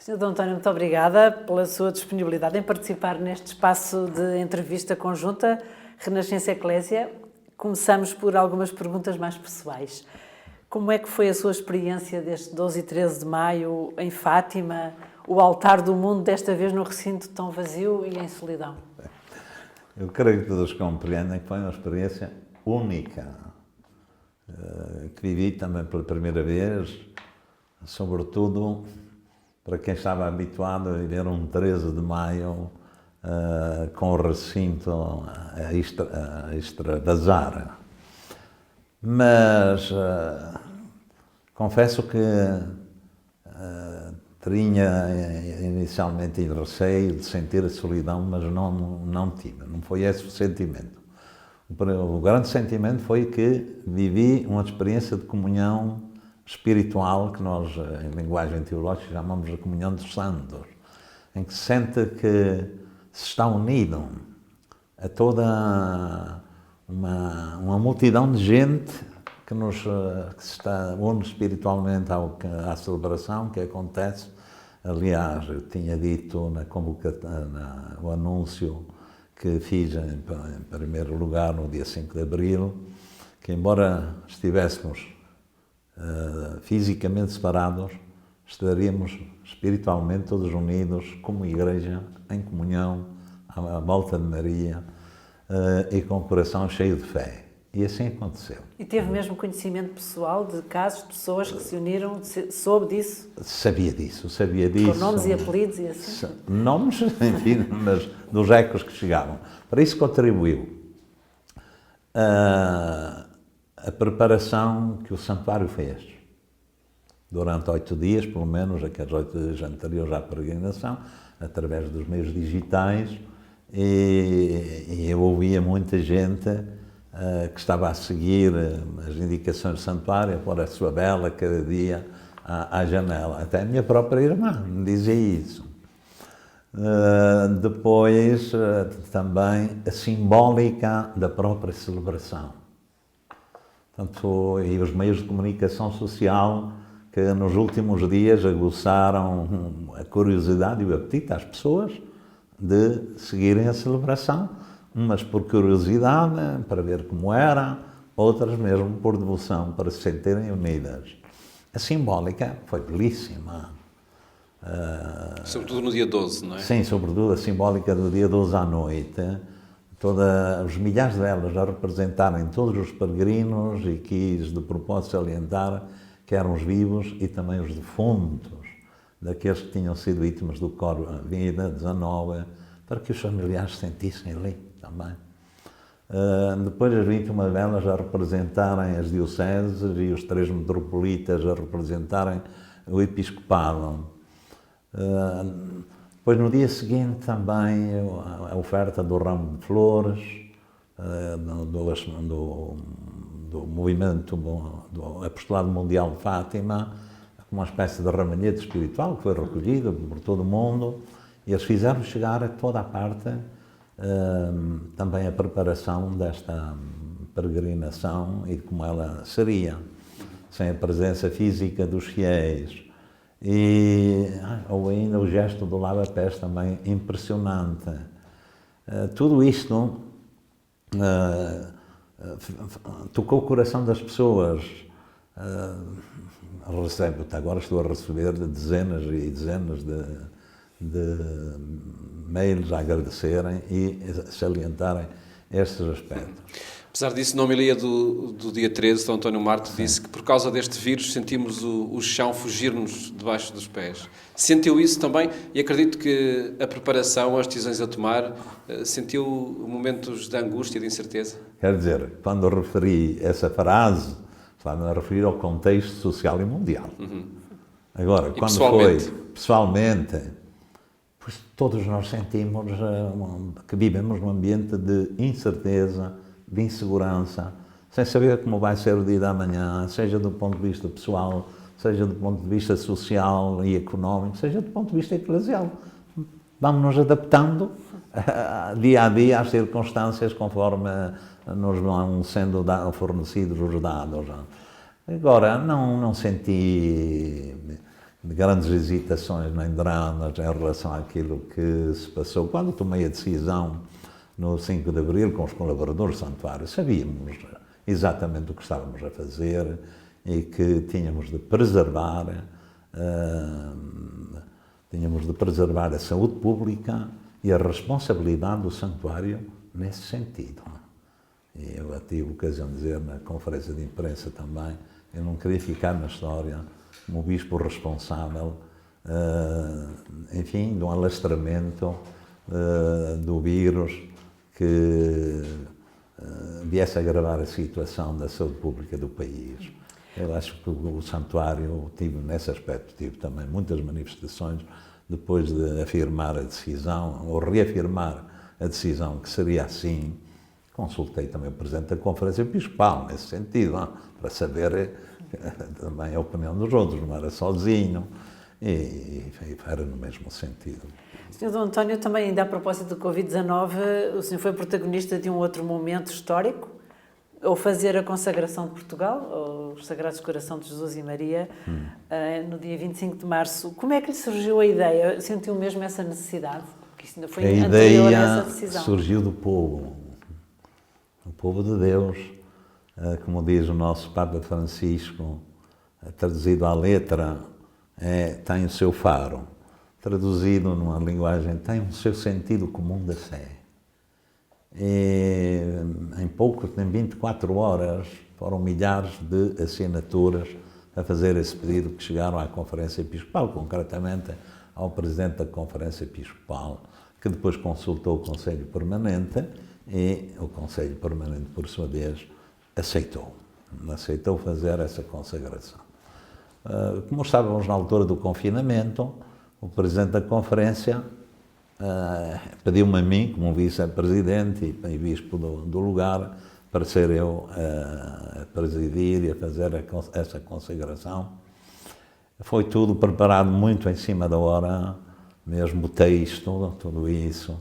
Sr. Dom António, muito obrigada pela sua disponibilidade em participar neste espaço de entrevista conjunta Renascença Eclésia. Começamos por algumas perguntas mais pessoais. Como é que foi a sua experiência deste 12 e 13 de maio em Fátima, o altar do mundo, desta vez no recinto tão vazio e em solidão? Eu creio que todos compreendem que foi uma experiência única, que vivi também pela primeira vez, sobretudo para quem estava habituado a viver um 13 de maio com o recinto a extravasar. Mas confesso que tinha inicialmente receio de sentir a solidão, mas não tive, não foi esse o sentimento. O grande sentimento foi que vivi uma experiência de comunhão espiritual, que nós, em linguagem teológica, chamamos de comunhão dos santos, em que se sente que se está unido a toda uma multidão de gente que se está une espiritualmente à celebração que acontece. Aliás, eu tinha dito no anúncio que fiz em primeiro lugar no dia 5 de Abril, que embora estivéssemos fisicamente separados, estaríamos espiritualmente todos unidos como igreja, em comunhão, à volta de Maria e com o coração cheio de fé. E assim aconteceu. E teve mesmo conhecimento pessoal de casos, de pessoas que se uniram, soube disso? Sabia disso. Com nomes e apelidos e assim? Nomes, enfim, mas dos ecos que chegavam. Para isso contribuiu a preparação que o santuário fez. Durante 8 dias, pelo menos, aqueles 8 dias anteriores à peregrinação, através dos meios digitais, e eu ouvia muita gente que estava a seguir as indicações do santuário, a pôr a sua vela cada dia à janela. Até a minha própria irmã me dizia isso. Depois, também a simbólica da própria celebração. Portanto, e os meios de comunicação social que nos últimos dias aguçaram a curiosidade e o apetite às pessoas de seguirem a celebração, umas por curiosidade, para ver como era, outras mesmo por devoção, para se sentirem unidas. A simbólica foi belíssima. Sobretudo no dia 12, não é? Sim, sobretudo a simbólica do dia 12 à noite. Os milhares de velas a representarem todos os peregrinos, e quis de propósito salientar que eram os vivos e também os defuntos, daqueles que tinham sido vítimas do Covid-19, para que os familiares se sentissem ali também. Depois as 21 velas a representarem as dioceses e os 3 metropolitas a representarem o episcopado. Depois no dia seguinte também a oferta do ramo de flores, do movimento do Apostolado Mundial de Fátima, uma espécie de ramalhete espiritual que foi recolhido por todo o mundo, e eles fizeram chegar a toda a parte também a preparação desta peregrinação e de como ela seria, sem a presença física dos fiéis. Ou ainda o gesto do lava-pés também impressionante. Tudo isto tocou o coração das pessoas. Agora estou a receber dezenas e dezenas de mails a agradecerem e salientarem estes aspectos. Apesar disso, na homilia do dia 13, Dom António Marto disse que por causa deste vírus sentimos o chão fugir-nos debaixo dos pés. Sentiu isso também? E acredito que a preparação, as decisões a tomar, sentiu momentos de angústia, de incerteza? Quer dizer, quando referi essa frase, estava a referir ao contexto social e mundial. Agora, quando foi pessoalmente, pois todos nós sentimos que vivemos num ambiente de incerteza, de insegurança, sem saber como vai ser o dia da manhã, seja do ponto de vista pessoal, seja do ponto de vista social e económico, seja do ponto de vista eclesial. Vamos nos adaptando dia a dia às circunstâncias conforme nos vão sendo fornecidos os dados. Agora, não senti de grandes hesitações nem dramas em relação àquilo que se passou. Quando tomei a decisão, no 5 de Abril, com os colaboradores do Santuário, sabíamos exatamente o que estávamos a fazer e que tínhamos de preservar a saúde pública e a responsabilidade do Santuário nesse sentido. E eu tive a ocasião de dizer na conferência de imprensa também, eu não queria ficar na história como bispo responsável, enfim, de um alastramento do vírus que viesse a agravar a situação da saúde pública do país. Eu acho que o Santuário, nesse aspecto, tive também muitas manifestações depois de afirmar a decisão, ou reafirmar a decisão que seria assim. Consultei também o Presidente da Conferência Episcopal, nesse sentido, para saber também a opinião dos outros, não era sozinho, e era no mesmo sentido. Sr. Dom António, também ainda a propósito do Covid-19, o senhor foi protagonista de um outro momento histórico, ao fazer a consagração de Portugal, aos Sagrados Coração de Jesus e Maria, no dia 25 de março. Como é que lhe surgiu a ideia? Sentiu mesmo essa necessidade? Porque isso ainda foi anterior a essa decisão. A ideia surgiu do povo de Deus, como diz o nosso Papa Francisco, traduzido à letra, tem o seu faro. Traduzido numa linguagem, tem o seu sentido comum da fé. E em 24 horas, foram milhares de assinaturas a fazer esse pedido que chegaram à Conferência Episcopal, concretamente ao Presidente da Conferência Episcopal, que depois consultou o Conselho Permanente e o Conselho Permanente, por sua vez, aceitou fazer essa consagração. Como estávamos na altura do confinamento, o Presidente da Conferência pediu-me a mim, como vice-presidente e bispo do lugar, para ser eu a presidir e a fazer essa consagração. Foi tudo preparado muito em cima da hora, mesmo o texto, tudo isso,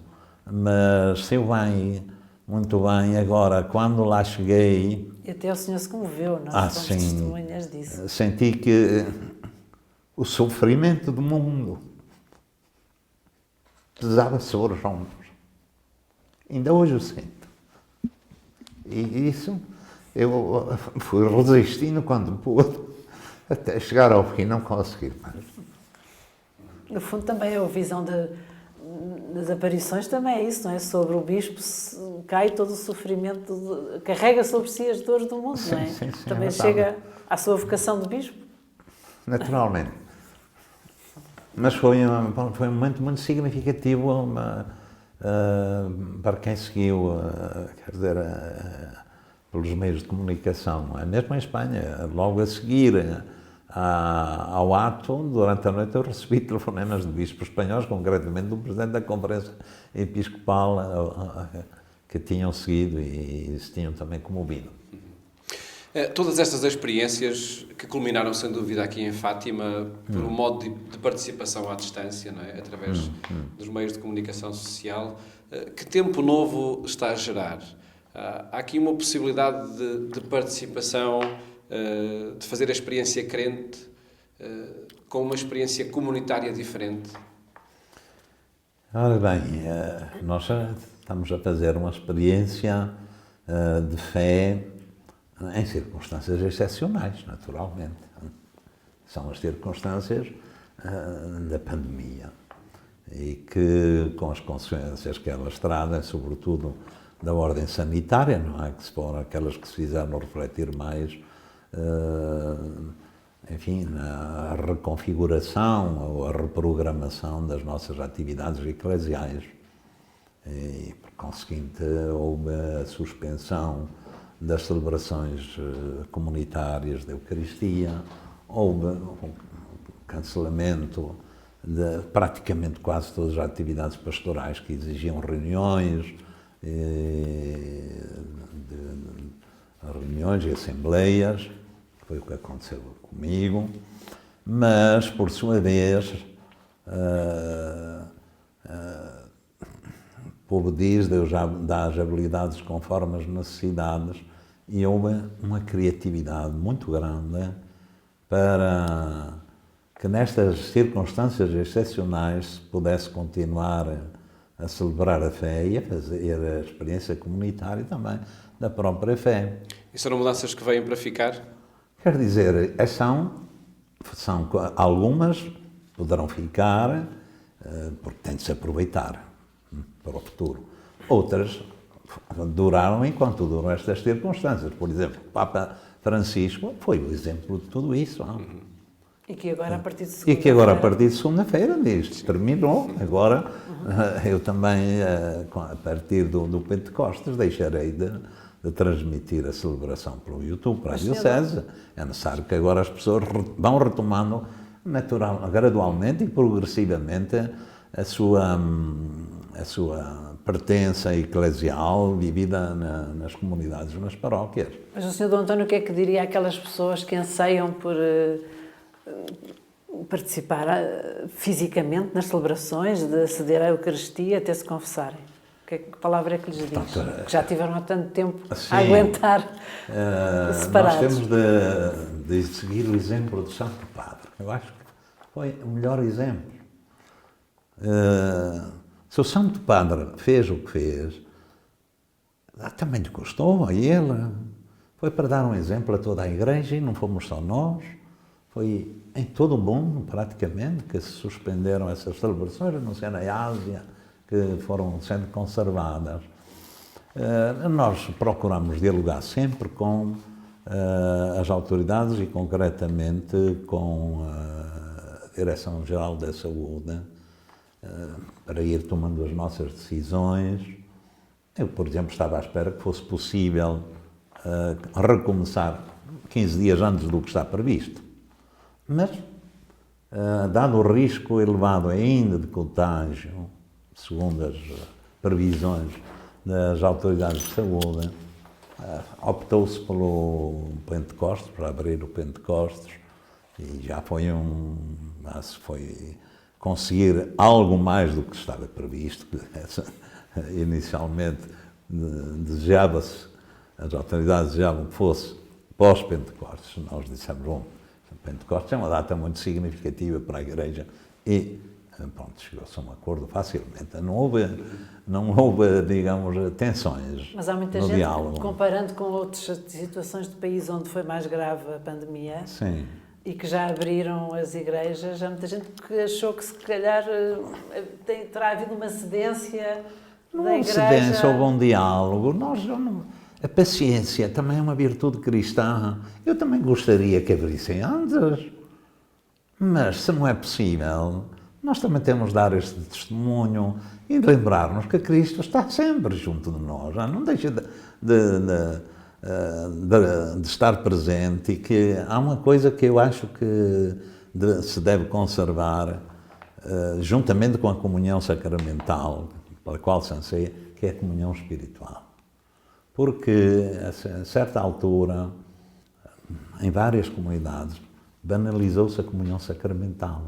mas saiu bem, muito bem. Agora, quando lá cheguei... E até o senhor se comoveu, nós somos testemunhas disso. Senti que o sofrimento do mundo pesava sobre os ombros. Ainda hoje o sinto. E isso eu fui resistindo quando pude, até chegar ao fim, não consegui mais. No fundo também a visão das aparições também é isso, não é? Sobre o bispo cai todo o sofrimento, carrega sobre si as dores do mundo, não é? Sim, também chega à sua vocação de bispo. Naturalmente. Mas foi um momento muito significativo para quem seguiu, quer dizer, pelos meios de comunicação, não é? Mesmo em Espanha, logo a seguir ao ato, durante a noite eu recebi telefonemas de bispos espanhóis, concretamente do Presidente da Conferência Episcopal, que tinham seguido e se tinham também comovido. Todas estas experiências que culminaram, sem dúvida, aqui em Fátima, por um modo de participação à distância, não é? Através dos meios de comunicação social, que tempo novo está a gerar? Há aqui uma possibilidade de participação, de fazer a experiência crente com uma experiência comunitária diferente? Ora bem, nós estamos a fazer uma experiência de fé em circunstâncias excepcionais, naturalmente. São as circunstâncias da pandemia e que, com as consequências que elas trazem, sobretudo da ordem sanitária, não é? Que foram aquelas que se fizeram refletir mais, enfim, na reconfiguração ou a reprogramação das nossas atividades eclesiais. E, por conseguinte, houve a suspensão das celebrações comunitárias da Eucaristia, houve um cancelamento de praticamente quase todas as atividades pastorais que exigiam reuniões, e assembleias, que foi o que aconteceu comigo, mas, por sua vez, o povo diz, Deus já dá as habilidades conforme as necessidades, e houve uma criatividade muito grande para que nestas circunstâncias excepcionais se pudesse continuar a celebrar a fé e a fazer a experiência comunitária também da própria fé. E são mudanças que vêm para ficar? Quer dizer, são algumas poderão ficar, porque tem de se aproveitar para o futuro. Outras duraram enquanto duram estas circunstâncias. Por exemplo, o Papa Francisco foi o exemplo de tudo isso. E que agora, a partir de segunda-feira, diz, terminou. Agora, eu também, a partir do Pentecostes, deixarei de transmitir a celebração pelo YouTube, para a Diocese. É necessário que agora as pessoas vão retomando gradualmente e progressivamente a sua pertença eclesial vivida nas comunidades, nas paróquias. Mas o Sr. Dom António, o que é que diria àquelas pessoas que anseiam por participar fisicamente nas celebrações, de aceder à Eucaristia até se confessarem? Que palavra é que lhes diz? Que já tiveram há tanto tempo a aguentar separados. Nós temos de seguir o exemplo do Santo Padre. Eu acho que foi o melhor exemplo. Se o Santo Padre fez o que fez, também lhe custou a ele. Foi para dar um exemplo a toda a Igreja e não fomos só nós. Foi em todo o mundo, praticamente, que se suspenderam essas celebrações, a não ser na Ásia, que foram sendo conservadas. Nós procuramos dialogar sempre com as autoridades e, concretamente, com a Direção-Geral da Saúde, para ir tomando as nossas decisões. Eu, por exemplo, estava à espera que fosse possível recomeçar 15 dias antes do que está previsto. Mas, dado o risco elevado ainda de contágio, segundo as previsões das autoridades de saúde, optou-se pelo Pentecostes, para abrir o Pentecostes, e já foi conseguir algo mais do que estava previsto. Inicialmente desejava-se, as autoridades desejavam que fosse pós-Pentecostes. Nós dissemos, bom, Pentecostes é uma data muito significativa para a Igreja e, pronto, chegou-se a um acordo facilmente. Não houve, digamos, tensões. Mas há muita no gente, diálogo. Comparando com outras situações de países onde foi mais grave a pandemia, Sim. E que já abriram as igrejas, há muita gente que achou que se calhar terá havido uma cedência da Igreja. Uma cedência, houve um diálogo. A paciência também é uma virtude cristã. Eu também gostaria que abrissem antes, mas se não é possível, nós também temos de dar este testemunho e lembrar-nos que Cristo está sempre junto de nós, não deixa de estar presente, e que há uma coisa que eu acho que se deve conservar, juntamente com a comunhão sacramental, pela qual se anseia, que é a comunhão espiritual. Porque, a certa altura, em várias comunidades, banalizou-se a comunhão sacramental,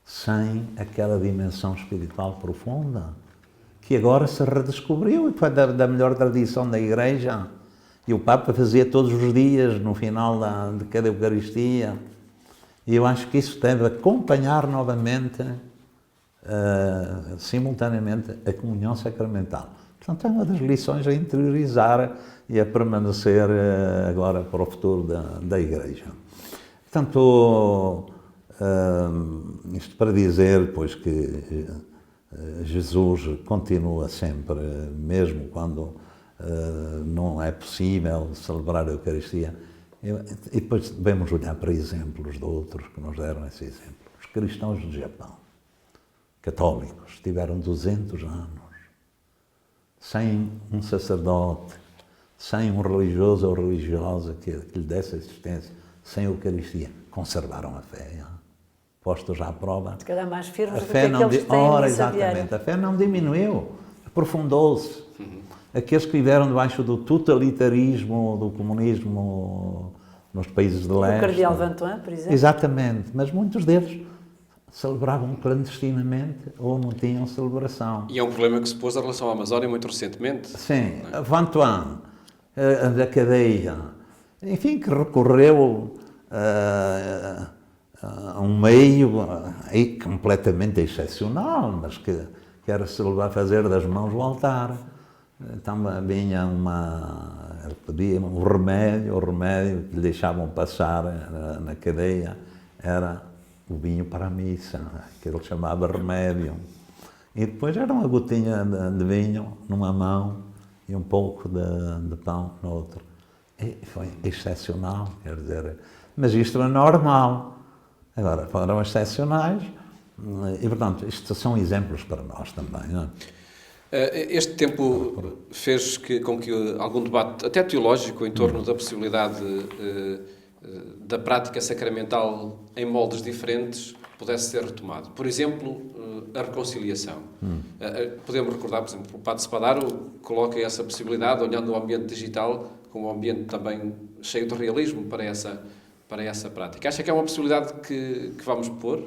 sem aquela dimensão espiritual profunda, que agora se redescobriu e foi da melhor tradição da Igreja. E o Papa fazia todos os dias, no final de cada Eucaristia. E eu acho que isso deve acompanhar novamente, simultaneamente, a comunhão sacramental. Portanto, é uma das lições a interiorizar e a permanecer agora para o futuro da Igreja. Portanto, isto para dizer, pois, que Jesus continua sempre, mesmo quando não é possível celebrar a Eucaristia. E depois devemos olhar para exemplos de outros que nos deram esse exemplo. Os cristãos do Japão, católicos, tiveram 200 anos sem um sacerdote, sem um religioso ou religiosa que lhe desse assistência, sem a Eucaristia. Conservaram a fé. Postos à prova. Se calhar mais firmes do que aqueles que têm ora, missa diária. exatamente. A fé não diminuiu, aprofundou-se. Aqueles que viveram debaixo do totalitarismo, do comunismo nos países de leste. O Cardeal Vantuan, por exemplo. Exatamente, mas muitos deles celebravam clandestinamente ou não tinham celebração. E é um problema que se pôs em relação à Amazónia muito recentemente. Sim, Vantuan, da cadeia, enfim, que recorreu um meio aí completamente excepcional, mas que era se levar a fazer das mãos o altar. Então vinha o remédio que lhe deixavam passar na cadeia era o vinho para a missa, que ele chamava remédio. E depois era uma gotinha de vinho numa mão e um pouco de pão na outra. E foi excepcional, quer dizer, mas isto é normal. Agora, foram excepcionais e, portanto, isto são exemplos para nós também, não é? Este tempo fez com que algum debate, até teológico, em torno da possibilidade da prática sacramental em moldes diferentes pudesse ser retomado. Por exemplo, a reconciliação. Podemos recordar, por exemplo, o Padre Spadaro coloca essa possibilidade, olhando o ambiente digital como um ambiente também cheio de realismo para essa prática. Acha que é uma possibilidade que vamos pôr?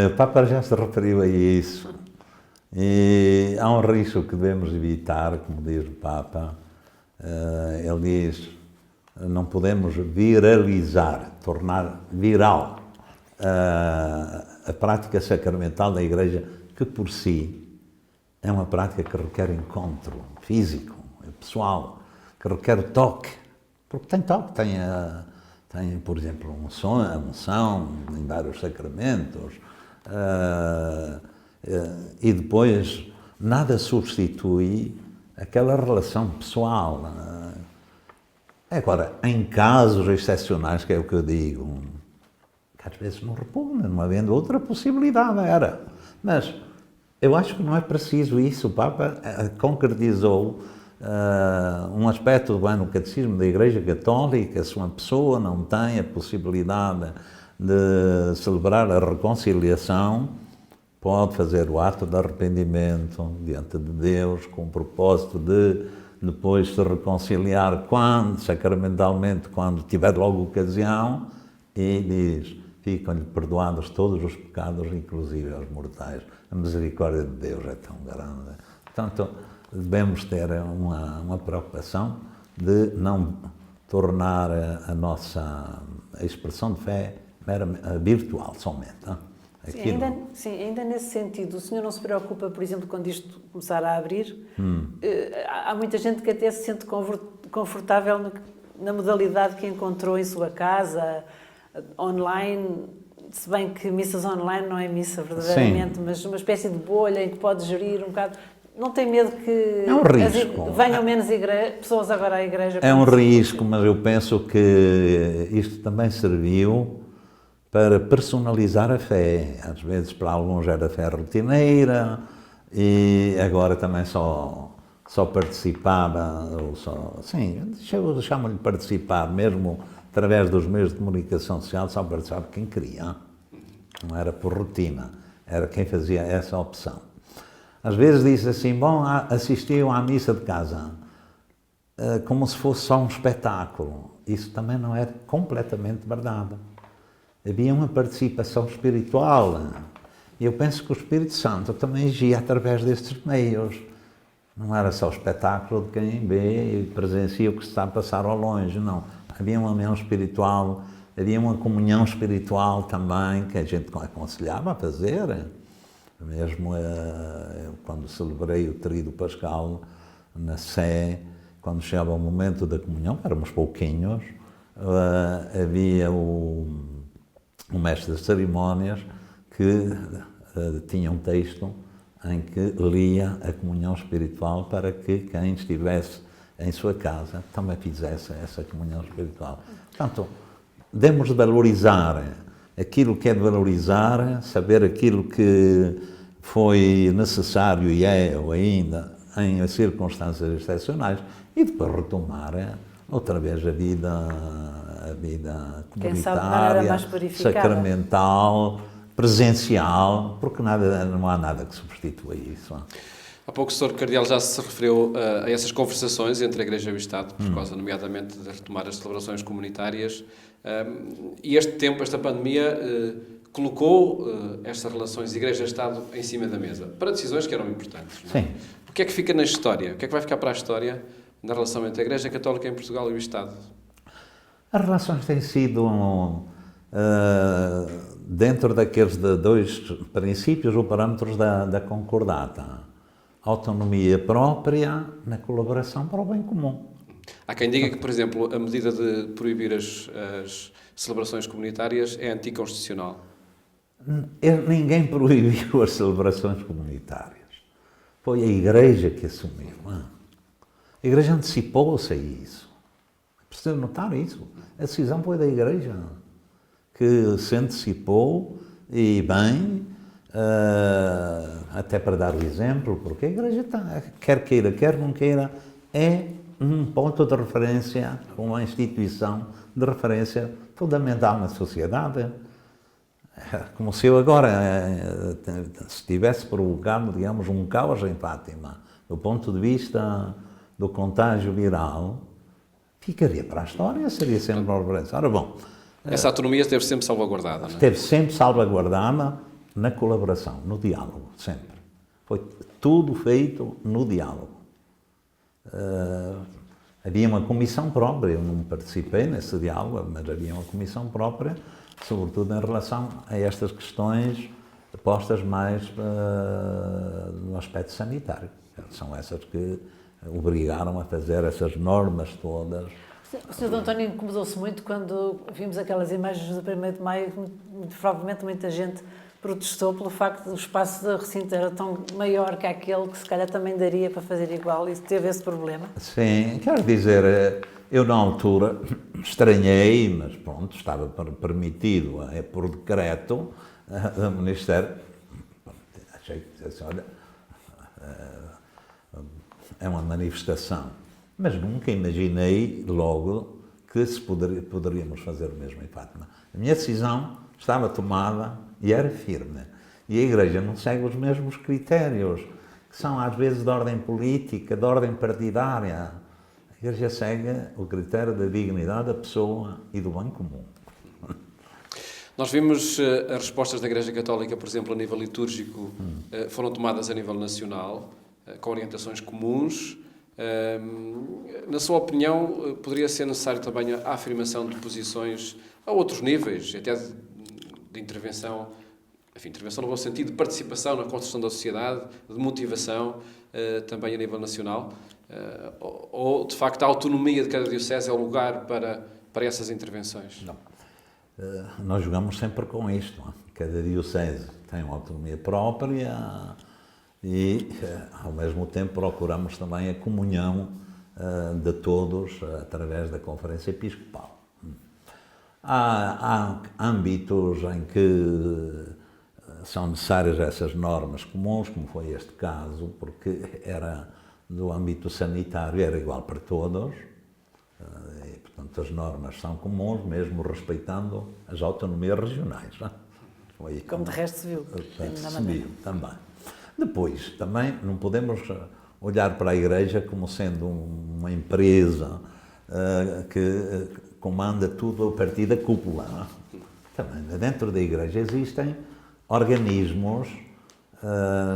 O Papa já se referiu a isso. E há um risco que devemos evitar, como diz o Papa. Ele diz, não podemos viralizar, tornar viral a prática sacramental da Igreja, que por si é uma prática que requer encontro físico, pessoal, que requer toque, porque tem toque, tem por exemplo, a unção em vários sacramentos, e depois nada substitui aquela relação pessoal. Agora, em casos excepcionais, que é o que eu digo, que às vezes não repugna, não havendo outra possibilidade, era. Mas eu acho que não é preciso isso. O Papa concretizou um aspecto no Catecismo da Igreja Católica: se uma pessoa não tem a possibilidade de celebrar a reconciliação, pode fazer o ato de arrependimento diante de Deus, com o propósito de depois se reconciliar sacramentalmente, quando tiver logo ocasião, e diz, ficam-lhe perdoados todos os pecados, inclusive os mortais. A misericórdia de Deus é tão grande. Portanto, devemos ter uma preocupação de não tornar a nossa expressão de fé virtual somente. Ainda nesse sentido, o senhor não se preocupa, por exemplo, quando isto começar a abrir? Há muita gente que até se sente confortável na modalidade que encontrou em sua casa, online, se bem que missas online não é missa verdadeiramente, sim, mas uma espécie de bolha em que pode gerir um bocado. Não tem medo que é um risco. Venham menos pessoas agora à igreja? É um risco, mas eu penso que isto também serviu para personalizar a fé. Às vezes para alguns era fé rotineira e agora também só participava, eu chamo-lhe participar, mesmo através dos meios de comunicação social, só participava quem queria. Não era por rotina, era quem fazia essa opção. Às vezes diz assim, assistiam à missa de casa, como se fosse só um espetáculo. Isso também não é completamente verdade. Havia uma participação espiritual. E eu penso que o Espírito Santo também agia através destes meios. Não era só o espetáculo de quem vê e presencia o que se está a passar ao longe, não. Havia uma união espiritual, havia uma comunhão espiritual também, que a gente aconselhava a fazer. Mesmo quando celebrei o Tríduo Pascal na Sé, quando chegava o momento da comunhão, éramos pouquinhos, havia o mestre das cerimónias que tinha um texto em que lia a comunhão espiritual para que quem estivesse em sua casa também fizesse essa comunhão espiritual. Portanto, devemos valorizar aquilo que é de valorizar, saber aquilo que foi necessário e é ou ainda em circunstâncias excepcionais e depois retomar outra vez a vida comunitária, sacramental, presencial, porque não há nada que substitua isso. Há pouco o Sr. Cardeal já se referiu a essas conversações entre a Igreja e o Estado, por causa, nomeadamente, de retomar as celebrações comunitárias. E este tempo, esta pandemia, colocou estas relações Igreja-Estado em cima da mesa, para decisões que eram importantes. Não é? Sim. O que é que fica na história? O que é que vai ficar para a história na relação entre a Igreja Católica em Portugal e o Estado? As relações têm sido dentro daqueles dois princípios ou parâmetros da concordata. Autonomia própria na colaboração para o bem comum. Há quem diga que, por exemplo, a medida de proibir as celebrações comunitárias é anticonstitucional. Ninguém proibiu as celebrações comunitárias. Foi a Igreja que assumiu. A Igreja antecipou-se a isso. Precisa notar isso. A decisão foi da Igreja, que se antecipou, e bem, até para dar o exemplo, porque a Igreja, quer queira, quer não queira, é um ponto de referência, uma instituição de referência fundamental na sociedade. Como se eu agora se tivesse provocado, digamos, um caos em Fátima, do ponto de vista do contágio viral, ficaria para a história, seria sempre uma referência. Ora bom, essa autonomia esteve sempre salvaguardada, não é? Esteve sempre salvaguardada na colaboração, no diálogo, sempre. Foi tudo feito no diálogo. Havia uma comissão própria, eu não participei nesse diálogo, mas havia uma comissão própria, sobretudo em relação a estas questões postas mais no aspecto sanitário. São essas que obrigaram a fazer essas normas todas. O Sr. António incomodou-se muito quando vimos aquelas imagens do 1º de Maio, muito provavelmente muita gente protestou pelo facto do espaço do recinto era tão maior que aquele que se calhar também daria para fazer igual, e teve esse problema? Sim, quero dizer, eu na altura estranhei, mas pronto, estava permitido, por decreto do Ministério, achei que disse, olha, é uma manifestação, mas nunca imaginei logo que poderíamos fazer o mesmo em Fátima. A minha decisão estava tomada e era firme. E a Igreja não segue os mesmos critérios, que são às vezes de ordem política, de ordem partidária. A Igreja segue o critério da dignidade da pessoa e do bem comum. Nós vimos as respostas da Igreja Católica, por exemplo, a nível litúrgico, foram tomadas a nível nacional, com orientações comuns. Na sua opinião, poderia ser necessário também a afirmação de posições a outros níveis, até de intervenção, enfim, intervenção no bom sentido, de participação na construção da sociedade, de motivação, também a nível nacional? Ou, de facto, a autonomia de cada diocese é o lugar para essas intervenções? Não. Nós jogamos sempre com isto. Cada diocese tem uma autonomia própria e, ao mesmo tempo, procuramos também a comunhão de todos através da Conferência Episcopal. Há âmbitos em que são necessárias essas normas comuns, como foi este caso, porque era do âmbito sanitário, era igual para todos, e, portanto, as normas são comuns, mesmo respeitando as autonomias regionais. Não? Como de resto se viu. Se viu também. Depois, também não podemos olhar para a Igreja como sendo uma empresa que comanda tudo a partir da cúpula. Não? Também dentro da Igreja existem organismos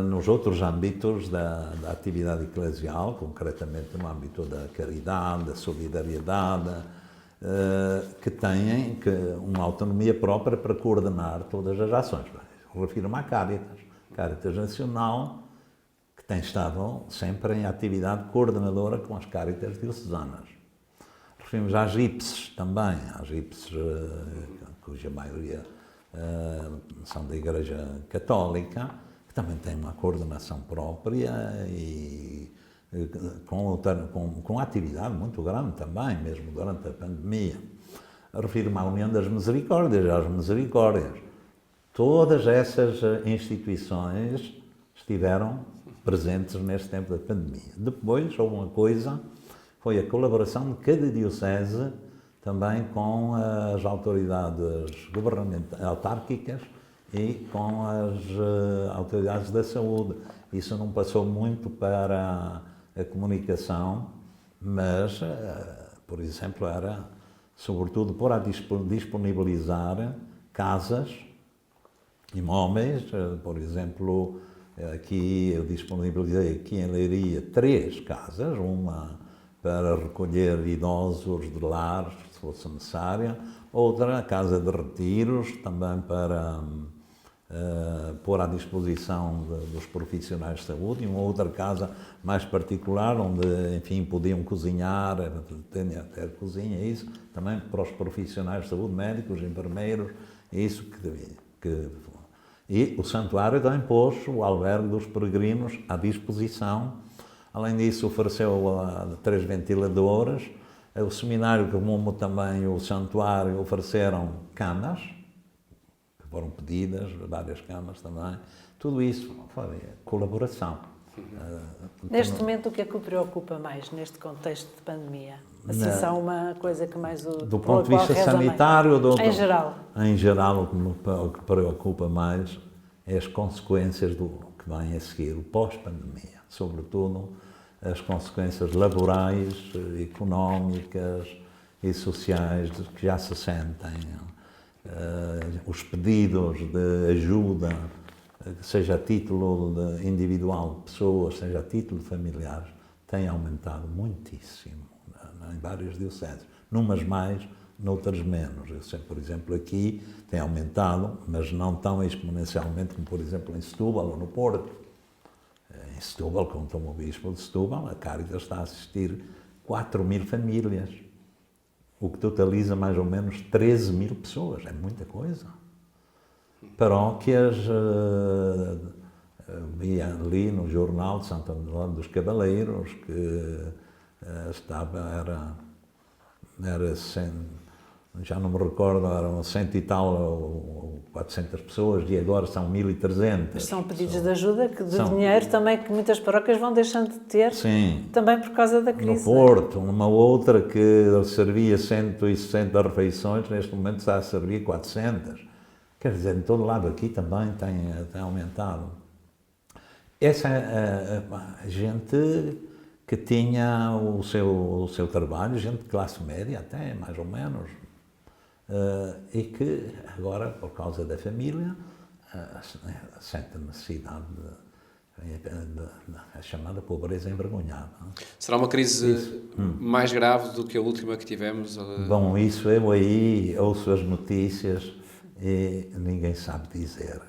nos outros âmbitos da atividade eclesial, concretamente no âmbito da caridade, da solidariedade, que têm uma autonomia própria para coordenar todas as ações. Refiro-me à Caritas Nacional, que tem estado sempre em atividade coordenadora com as Caritas diocesanas. Referimos às IPSES também, às IPSES, cuja maioria são da Igreja Católica, que também tem uma coordenação própria e com atividade muito grande também, mesmo durante a pandemia. Refiro-me à União das Misericórdias, às Misericórdias. Todas essas instituições estiveram presentes neste tempo da pandemia. Depois, houve uma coisa, foi a colaboração de cada diocese também com as autoridades governamentais, autárquicas e com as autoridades da saúde. Isso não passou muito para a comunicação, mas, por exemplo, era sobretudo para disponibilizar casas imóveis. Por exemplo, aqui eu disponibilizei aqui em Leiria 3 casas, uma para recolher idosos de lar, se fosse necessária, outra casa de retiros, também para pôr à disposição dos profissionais de saúde, e uma outra casa mais particular, onde, enfim, podiam cozinhar, tinha até cozinha, isso, também para os profissionais de saúde, médicos, enfermeiros, isso que e o santuário também pôs o albergue dos peregrinos à disposição. Além disso, ofereceu 3 ventiladores. O seminário, como também o santuário, ofereceram camas, que foram pedidas, várias camas também. Tudo isso foi colaboração. Neste momento, o que é que o preocupa mais neste contexto de pandemia? Assim, são uma coisa que mais do ponto de vista sanitário, em geral? Em geral, o que preocupa mais é as consequências do que vem a seguir, o pós-pandemia. Sobretudo, as consequências laborais, económicas e sociais que já se sentem. Os pedidos de ajuda, seja a título individual de pessoas, seja a título de familiares, têm aumentado muitíssimo em várias dioceses, numas mais, noutras menos. Eu sei, por exemplo, aqui tem aumentado, mas não tão exponencialmente como, por exemplo, em Setúbal ou no Porto. Em Setúbal, conta-me o Bispo de Setúbal, a Cáritas está a assistir 4.000 famílias, o que totaliza mais ou menos 13.000 pessoas, é muita coisa. Paróquias, vi ali no jornal de Santo Antônio dos Cavaleiros, que era 100, já não me recordo, eram 100 e tal ou 400 pessoas e agora são 1.300. Mas são pedidos de ajuda, de dinheiro também que muitas paróquias vão deixando de ter, sim, também por causa da crise. No Porto, uma outra que servia 160 refeições, neste momento está a servir 400. Quer dizer, em todo lado aqui também tem aumentado. Essa a gente que tinha o seu trabalho, gente de classe média até, mais ou menos, e que agora, por causa da família, sente a necessidade a chamada pobreza envergonhada. Será uma crise mais grave do que a última que tivemos? Bom, isso eu aí ouço as notícias e ninguém sabe dizer,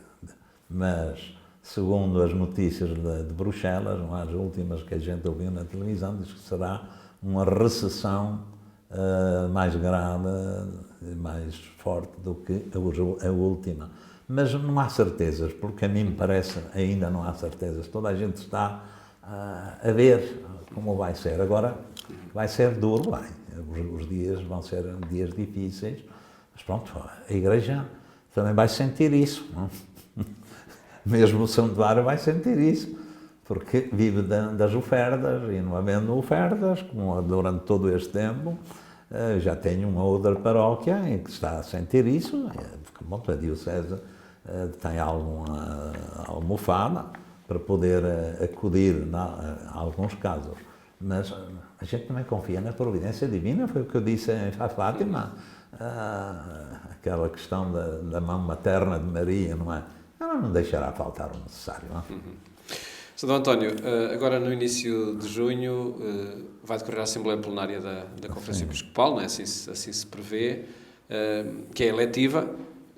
mas segundo as notícias de Bruxelas, as últimas que a gente ouviu na televisão, diz que será uma recessão mais grave, mais forte do que a última. Mas não há certezas, porque a mim me parece ainda não há certezas. Toda a gente está a ver como vai ser. Agora, vai ser duro, vai. Os dias vão ser dias difíceis, mas pronto, a Igreja também vai sentir isso, não? Mesmo o santuário vai sentir isso, porque vive das ofertas, e não havendo ofertas, como durante todo este tempo, já tenho uma outra paróquia em que está a sentir isso, porque a diocese tem alguma almofada para poder acudir a alguns casos. Mas a gente também confia na providência divina, foi o que eu disse em Fátima, aquela questão da mão materna de Maria, não é? Ela não deixará faltar o necessário. Não? Sr. António, agora no início de junho vai decorrer a Assembleia Plenária da Conferência Episcopal, não é? Assim se prevê, que é eletiva.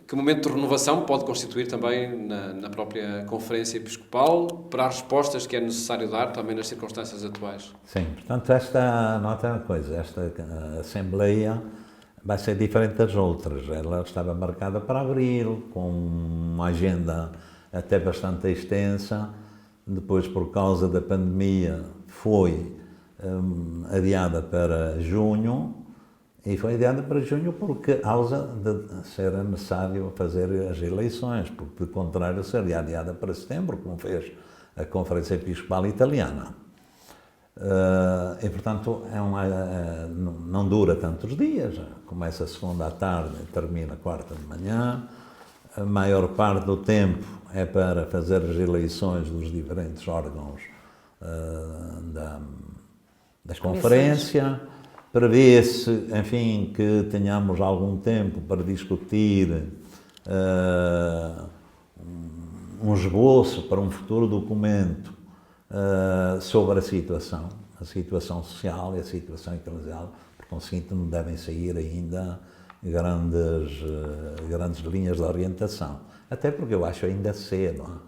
Que momento de renovação pode constituir também na própria Conferência Episcopal para as respostas que é necessário dar também nas circunstâncias atuais? Sim, portanto, nota uma coisa, esta Assembleia vai ser diferente das outras. Ela estava marcada para abril, com uma agenda até bastante extensa. Depois, por causa da pandemia, foi adiada para junho. E foi adiada para junho porque causa de ser necessário fazer as eleições, porque, de contrário, seria adiada para setembro, como fez a Conferência Episcopal Italiana. E, portanto, não dura tantos dias. Começa segunda à tarde e termina quarta de manhã. A maior parte do tempo é para fazer as eleições dos diferentes órgãos da conferência. Prevê-se, enfim, que tenhamos algum tempo para discutir um esboço para um futuro documento sobre a situação social e a situação eclesial. Por conseguinte, não devem sair ainda grandes linhas de orientação. Até porque eu acho ainda cedo.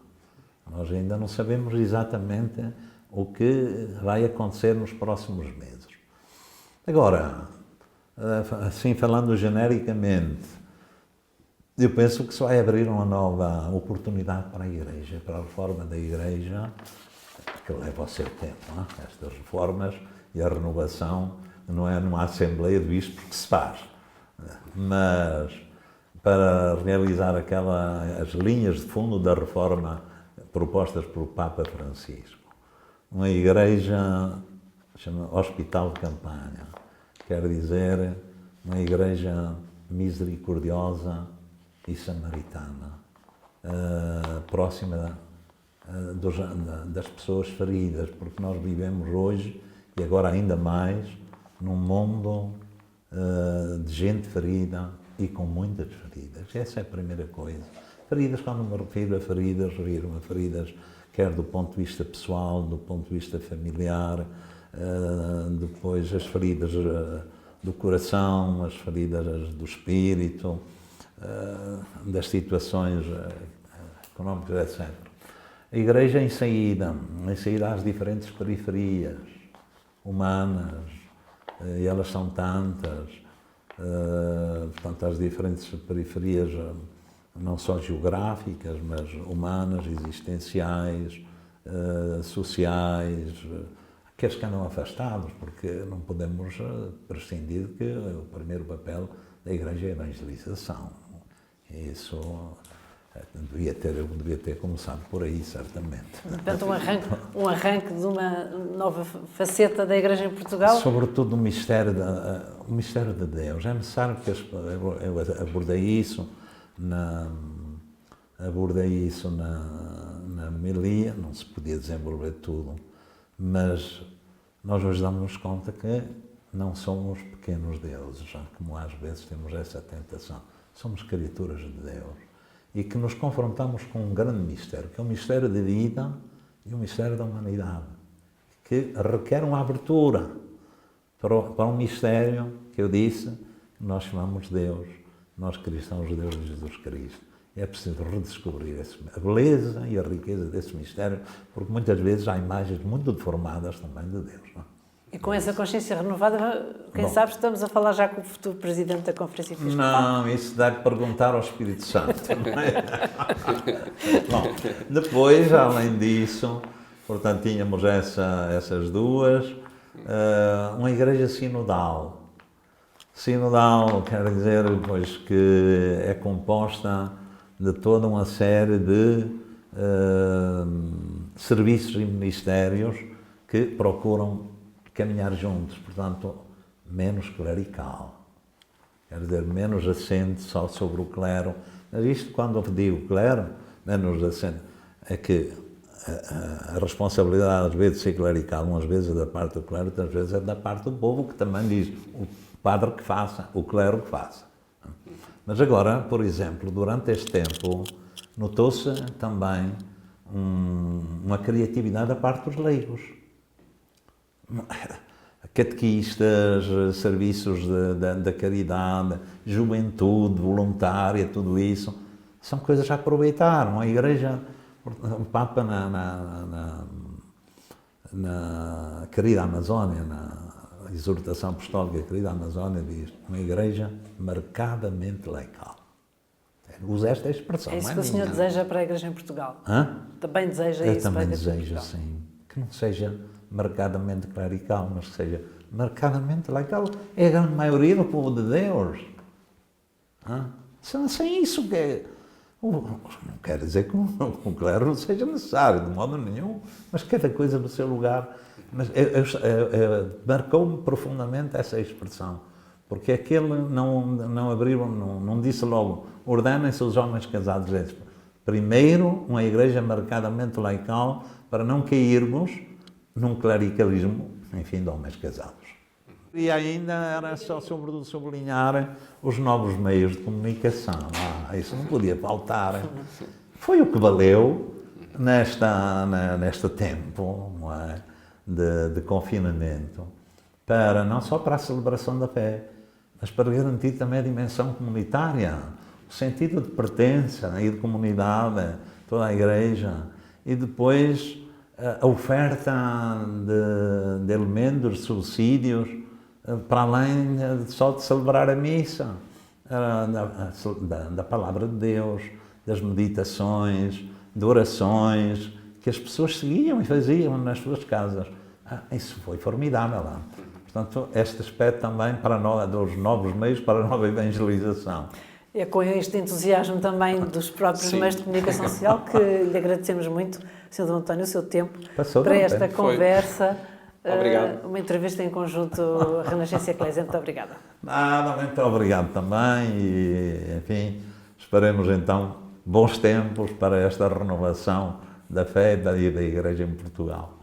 Nós ainda não sabemos exatamente o que vai acontecer nos próximos meses. Agora, assim falando genericamente, eu penso que se vai abrir uma nova oportunidade para a Igreja, para a reforma da Igreja, que leva ao seu tempo. Estas reformas e a renovação não é numa Assembleia de Bispos que se faz, mas para realizar as linhas de fundo da reforma propostas pelo Papa Francisco. Uma igreja chama Hospital de Campanha, quer dizer uma igreja misericordiosa e samaritana, próxima das pessoas feridas, porque nós vivemos hoje, e agora ainda mais, num mundo de gente ferida e com muitas feridas. Essa é a primeira coisa. Feridas, quando me refiro a feridas, refiro a feridas quer do ponto de vista pessoal, do ponto de vista familiar, depois as feridas do coração, as feridas do espírito, das situações económicas, etc. A Igreja em saída às diferentes periferias humanas, e elas são tantas, portanto, às diferentes periferias, não só geográficas, mas humanas, existenciais, sociais, aqueles que andam afastados, porque não podemos prescindir de que o primeiro papel da Igreja é a evangelização. Isso eu devia ter começado por aí, certamente. Portanto, um arranque de uma nova faceta da Igreja em Portugal? Sobretudo o mistério de Deus. É necessário que eu abordei isso na homilia, não se podia desenvolver tudo, mas nós hoje damos-nos conta que não somos pequenos deuses, já como às vezes temos essa tentação. Somos criaturas de Deus e que nos confrontamos com um grande mistério, que é o mistério da vida e o mistério da humanidade, que requer uma abertura para um mistério que eu disse, que nós chamamos de Deus, nós cristãos de Deus de Jesus Cristo. É preciso redescobrir a beleza e a riqueza desse mistério, porque muitas vezes há imagens muito deformadas também de Deus. Não? E com essa consciência renovada, quem sabe estamos a falar já com o futuro Presidente da Conferência Episcopal? Não, isso deve perguntar ao Espírito Santo. Não é? Bom, depois, além disso, portanto, tínhamos essas duas, uma igreja sinodal. Sinodal quer dizer, pois, que é composta de toda uma série de serviços e ministérios que procuram caminhar juntos, portanto, menos clerical, quer dizer, menos assente só sobre o clero. Mas isto, quando eu digo clero, menos assente, é que a responsabilidade às vezes de ser clerical, umas vezes é da parte do clero, outras vezes é da parte do povo, que também diz o padre que faça, o clero que faça. Mas agora, por exemplo, durante este tempo, notou-se também uma criatividade da parte dos leigos. Catequistas, serviços da caridade, juventude voluntária, tudo isso, são coisas a aproveitar. A Igreja, o Papa na querida Amazónia, na exortação apostólica querida Amazónia, diz uma Igreja marcadamente laical. Usa esta expressão. É isso que o senhor deseja para a Igreja em Portugal? Também deseja isso para a Igreja em Portugal? Eu também desejo, sim. Que não seja marcadamente clerical, mas que seja marcadamente laical. É a grande maioria do povo de Deus. Sem isso que é... Não quer dizer que o clero não seja necessário, de modo nenhum, mas cada coisa no seu lugar. Mas marcou-me profundamente essa expressão, porque aquele não disse logo, ordenem-se os homens casados. Primeiro, uma igreja marcadamente laical, para não cairmos num clericalismo, enfim, de homens casados. E ainda era só sobretudo sublinhar os novos meios de comunicação. Isso não podia faltar. Foi o que valeu neste tempo, não é, de confinamento, não só para a celebração da fé, mas para garantir também a dimensão comunitária, o sentido de pertença e de comunidade, toda a Igreja, e depois a oferta de elementos, de subsídios, para além só de celebrar a missa, da palavra de Deus, das meditações, de orações, que as pessoas seguiam e faziam nas suas casas. Isso foi formidável. Portanto, este aspecto também para nós, dos novos meios para a nova evangelização. É com este entusiasmo também dos próprios meios de comunicação social que lhe agradecemos muito, Sr. Dom António, o seu tempo para esta conversa. Obrigado. Uma entrevista em conjunto Renascença Eclésia. Muito obrigada. Nada, muito obrigado também e, enfim, esperemos então bons tempos para esta renovação da fé e da Igreja em Portugal.